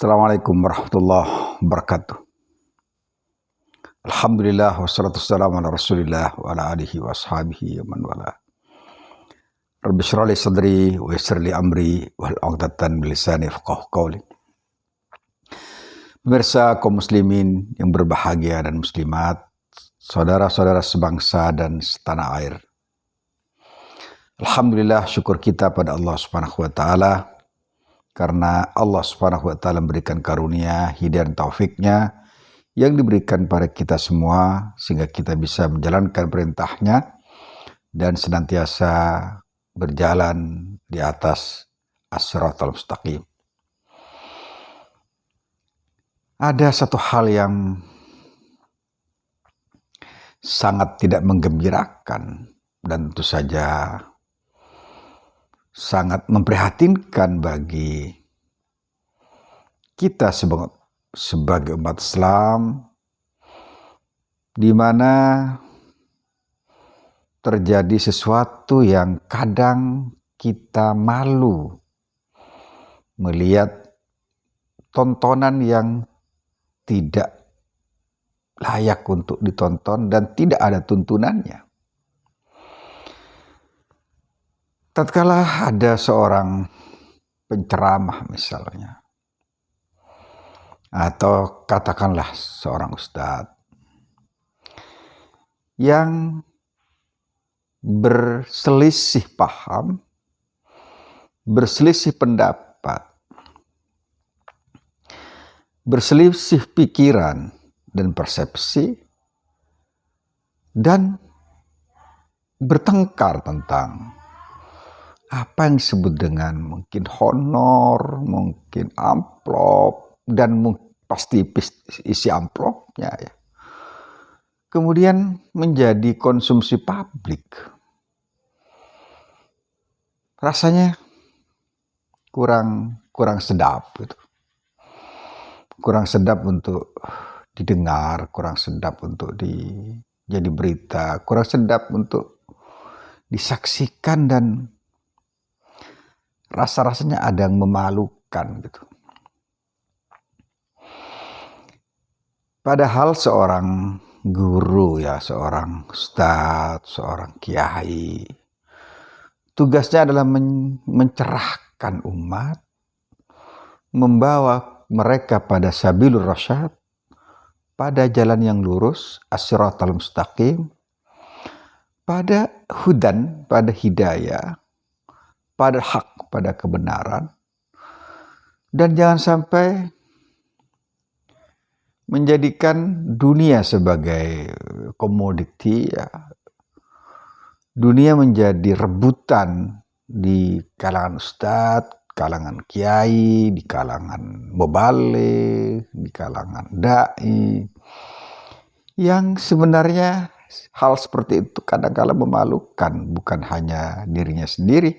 Assalamualaikum warahmatullahi wabarakatuh. Alhamdulillah wassalatu wassalamu ala rasulillah wa ala alihi wa ashabihi wa man wala. Rabbi shrah li sadri wa yassir li amri wahlul 'uqdatam min lisani yafqahu qawli. Pemirsa kaum muslimin yang berbahagia dan muslimat, saudara-saudara sebangsa dan setanah air. Alhamdulillah, syukur kita pada Allah Subhanahu wa taala karena Allah Subhanahu wa taala memberikan karunia, hidayah dan taufiknya yang diberikan pada kita semua sehingga kita bisa menjalankan perintahnya dan senantiasa berjalan di atas as-siratal mustaqim. Ada satu hal yang sangat tidak menggembirakan dan tentu saja sangat memprihatinkan bagi kita sebagai umat Islam, di mana terjadi sesuatu yang kadang kita malu melihat tontonan yang tidak layak untuk ditonton dan tidak ada tuntunannya. Tatkala ada seorang penceramah misalnya, atau katakanlah seorang ustadz yang berselisih paham, berselisih pendapat, berselisih pikiran dan persepsi, dan bertengkar tentang apa yang disebut dengan mungkin honor, mungkin amplop, dan pasti isi amplopnya ya. Kemudian menjadi konsumsi publik. Rasanya kurang sedap gitu. Kurang sedap untuk didengar, kurang sedap untuk jadi berita, kurang sedap untuk disaksikan, dan rasa-rasanya ada yang memalukan gitu. Padahal seorang guru ya, seorang ustadz, seorang kiai, tugasnya adalah mencerahkan umat, membawa mereka pada sabilur rasyad, pada jalan yang lurus, as-siratal mustaqim, pada hudan, pada hidayah, pada hak, pada kebenaran, dan jangan sampai menjadikan dunia sebagai komoditi ya. Dunia menjadi rebutan di kalangan ustadz, kalangan kiai, di kalangan mubaligh, di kalangan dai, yang sebenarnya hal seperti itu kadang-kadang memalukan, bukan hanya dirinya sendiri,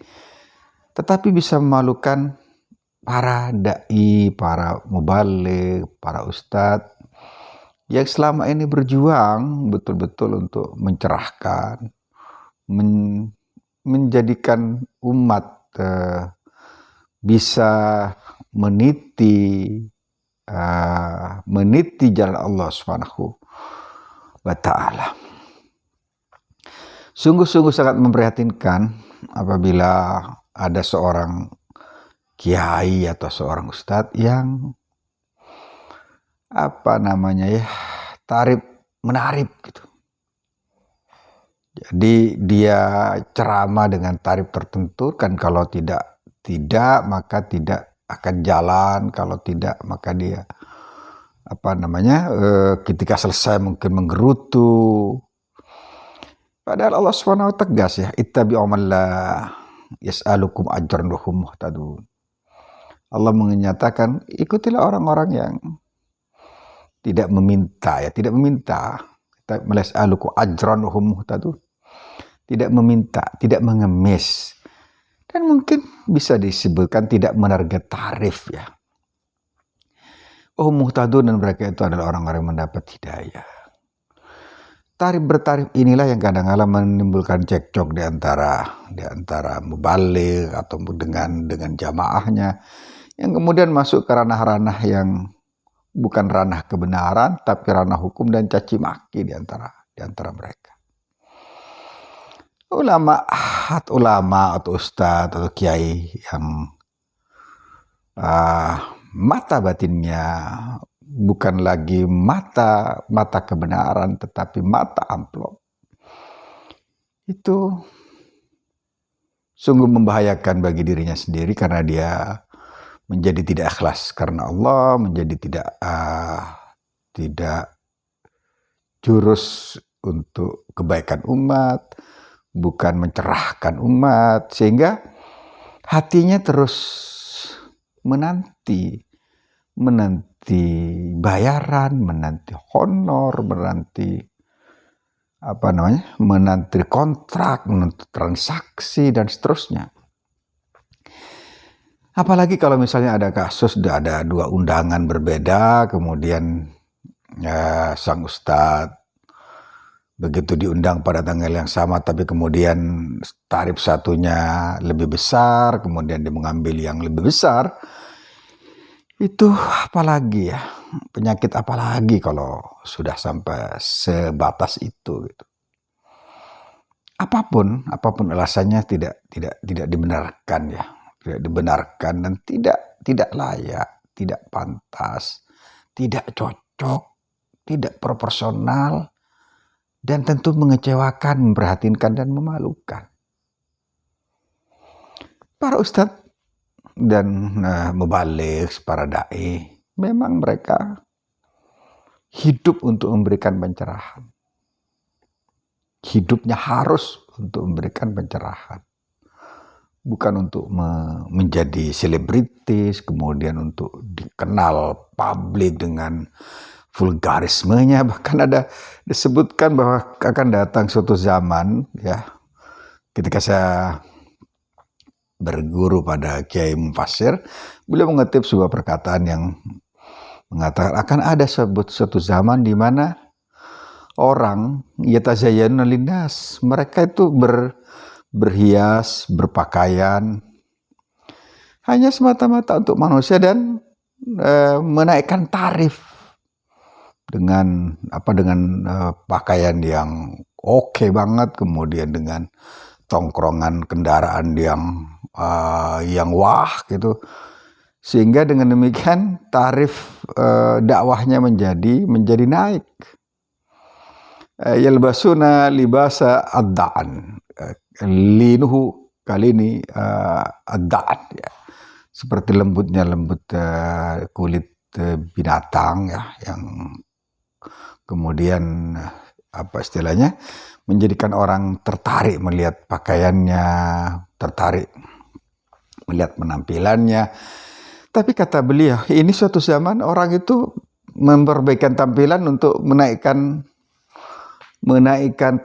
tetapi bisa memalukan para dai, para mubaligh, para ustadz yang selama ini berjuang betul-betul untuk mencerahkan, menjadikan umat bisa meniti jalan Allah Subhanahu wa ta'ala. Sungguh-sungguh sangat memprihatinkan apabila ada seorang kiai atau seorang ustadz yang menarib gitu. Jadi dia ceramah dengan tarif tertentu, kan kalau tidak maka tidak akan jalan, kalau tidak maka dia ketika selesai mungkin menggerutu. Padahal Allah SWT tegas ya, ittabi'u man la yas'alukum ajran wa hum muhtadun. Allah menyatakan, ikutilah orang-orang yang tidak meminta, yas'alukum ajran wa hum muhtadun. Tidak meminta, tidak mengemis. Dan mungkin bisa disebutkan tidak menarget tarif ya. Muhtadun, dan mereka itu adalah orang-orang yang mendapat hidayah. Tarif bertarif inilah yang kadang-kadang menimbulkan cekcok di antara mubaligh atau dengan jamaahnya, yang kemudian masuk ke ranah-ranah yang bukan ranah kebenaran, tapi ranah hukum dan caci maki di antara mereka. Ulama atau ustadz atau kiai yang mata batinnya bukan lagi mata kebenaran, tetapi mata amplop, itu sungguh membahayakan bagi dirinya sendiri, karena dia menjadi tidak ikhlas karena Allah, menjadi tidak jurus untuk kebaikan umat, bukan mencerahkan umat, sehingga hatinya terus menanti bayaran, menanti honor, menanti kontrak, menanti transaksi dan seterusnya. Apalagi kalau misalnya ada kasus, ada 2 undangan berbeda, kemudian sang ustadz begitu diundang pada tanggal yang sama, tapi kemudian tarif satunya lebih besar, kemudian dia mengambil yang lebih besar. Itu apalagi ya, penyakit apalagi kalau sudah sampai sebatas itu gitu. Apapun alasannya tidak dibenarkan ya, tidak dibenarkan dan tidak layak, tidak pantas, tidak cocok, tidak proporsional, dan tentu mengecewakan, memprihatinkan, dan memalukan. Para ustadz dan mubaligh, para da'i, memang mereka hidup untuk memberikan pencerahan. Hidupnya harus untuk memberikan pencerahan. Bukan untuk menjadi selebritis, kemudian untuk dikenal publik dengan vulgarismenya. Bahkan ada disebutkan bahwa akan datang suatu zaman ya, ketika saya berguru pada Kiai Mufassir, beliau mengutip sebuah perkataan yang mengatakan akan ada suatu zaman di mana orang yatazayyanu linnas, mereka itu berhias, berpakaian hanya semata-mata untuk manusia dan menaikkan tarif dengan pakaian yang oke banget, kemudian dengan tongkrongan kendaraan yang wah gitu, sehingga dengan demikian tarif dakwahnya menjadi naik. Yalbasuna libasa ad-da'an, linuhu kali ini ad-da'an ya, seperti lembut kulit binatang ya, yang kemudian istilahnya menjadikan orang tertarik melihat pakaiannya, tertarik melihat penampilannya. Tapi kata beliau, ini suatu zaman orang itu memperbaikan tampilan untuk menaikkan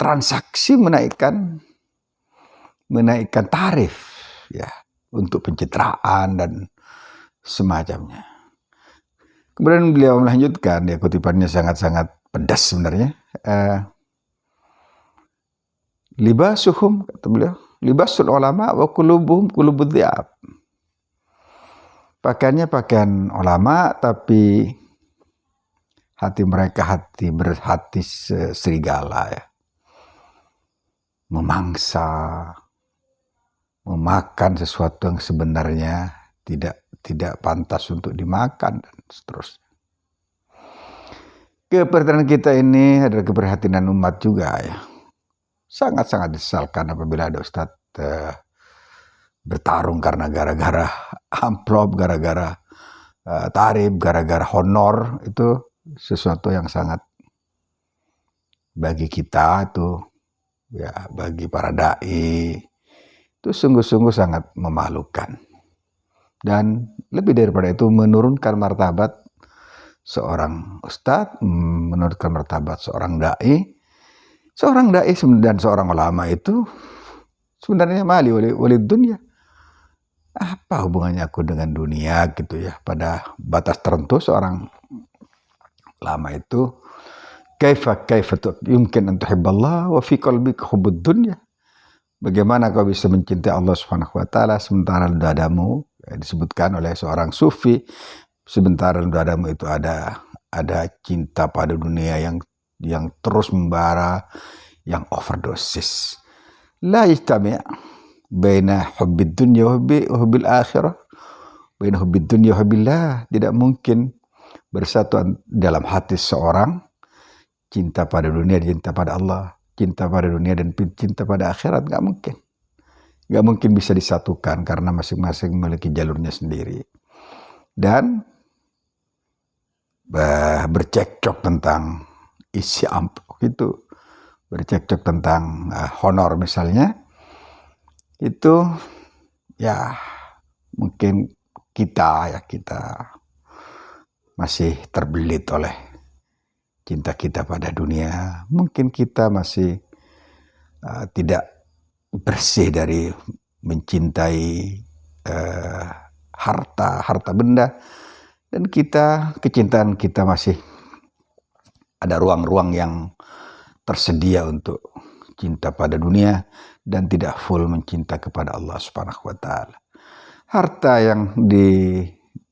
transaksi, menaikkan tarif ya, untuk pencitraan dan semacamnya. Kemudian beliau melanjutkan, ya kutipannya sangat-sangat pedas sebenarnya. Libasuhum, kata beliau, libasul ulama wa qulubuhum qulubudz dhi'ab. Pakaiannya pakaian ulama, tapi hati mereka berhati serigala ya. Memangsa, memakan sesuatu yang sebenarnya tidak pantas untuk dimakan dan seterusnya. Keprihatinan kita ini adalah keprihatinan umat juga ya. Sangat-sangat disesalkan apabila ada ustadz bertarung karena gara-gara amplop, gara-gara tarif, gara-gara honor. Itu sesuatu yang sangat bagi kita itu ya, bagi para dai itu sungguh-sungguh sangat memalukan, dan lebih daripada itu menurunkan martabat seorang ustadz, menurunkan martabat seorang dai dan seorang ulama. Itu sebenarnya mali walid dunia. Apa hubungannya aku dengan dunia gitu ya? Pada batas tertentu seorang ulama itu kaifa yumkin an tuhibballah wa fi qalbika hubbud dunya. Bagaimana kau bisa mencintai Allah Subhanahu wa taala sementara dadamu Disebutkan oleh seorang sufi, sebentar dadamu itu ada cinta pada dunia yang terus membara, yang overdosis. La yajtami' baina hubbid dunya wa hubbil akhirah, baina hubbid dunya wa hubbillah. Tidak mungkin bersatu dalam hati seorang cinta pada dunia dan cinta pada Allah, cinta pada dunia dan cinta pada akhirat. Nggak mungkin. Nggak mungkin bisa disatukan karena masing-masing memiliki jalurnya sendiri. Dan bercekcok tentang isi amplop itu, bercekcok tentang honor misalnya, itu ya mungkin kita masih terbelit oleh cinta kita pada dunia. Mungkin kita masih tidak bersih dari mencintai harta benda, dan kecintaan kita masih ada ruang-ruang yang tersedia untuk cinta pada dunia dan tidak full mencinta kepada Allah Subhanahu wa taala. Harta yang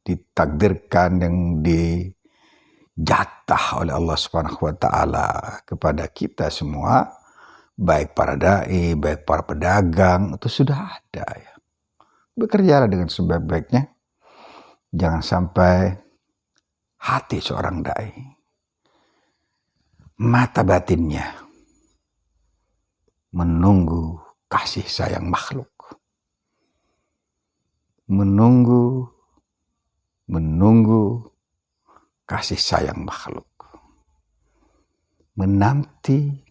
ditakdirkan, yang dijatah oleh Allah Subhanahu wa taala kepada kita semua, baik para dai, baik para pedagang, itu sudah ada ya. Bekerjalah dengan sebaik-baiknya. Jangan sampai hati seorang dai, mata batinnya menunggu kasih sayang makhluk, menunggu kasih sayang makhluk, menanti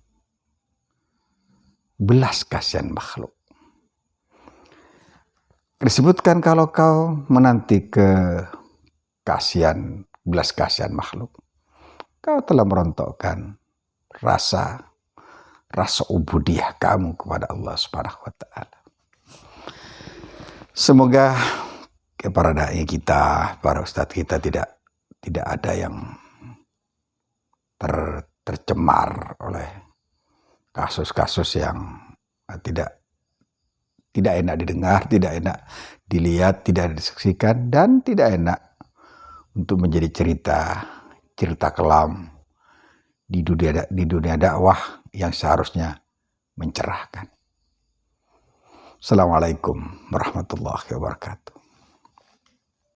belas kasihan makhluk. Disebutkan kalau kau menanti belas kasihan makhluk, kau telah merontokkan rasa ubudiyah kamu kepada Allah Subhanahu wa taala. Semoga para dai kita, para ustadz kita tidak ada yang tercemar oleh kasus-kasus yang tidak enak didengar, tidak enak dilihat, tidak enak disaksikan, dan tidak enak untuk menjadi cerita kelam di dunia dakwah yang seharusnya mencerahkan. Assalamualaikum warahmatullahi wabarakatuh.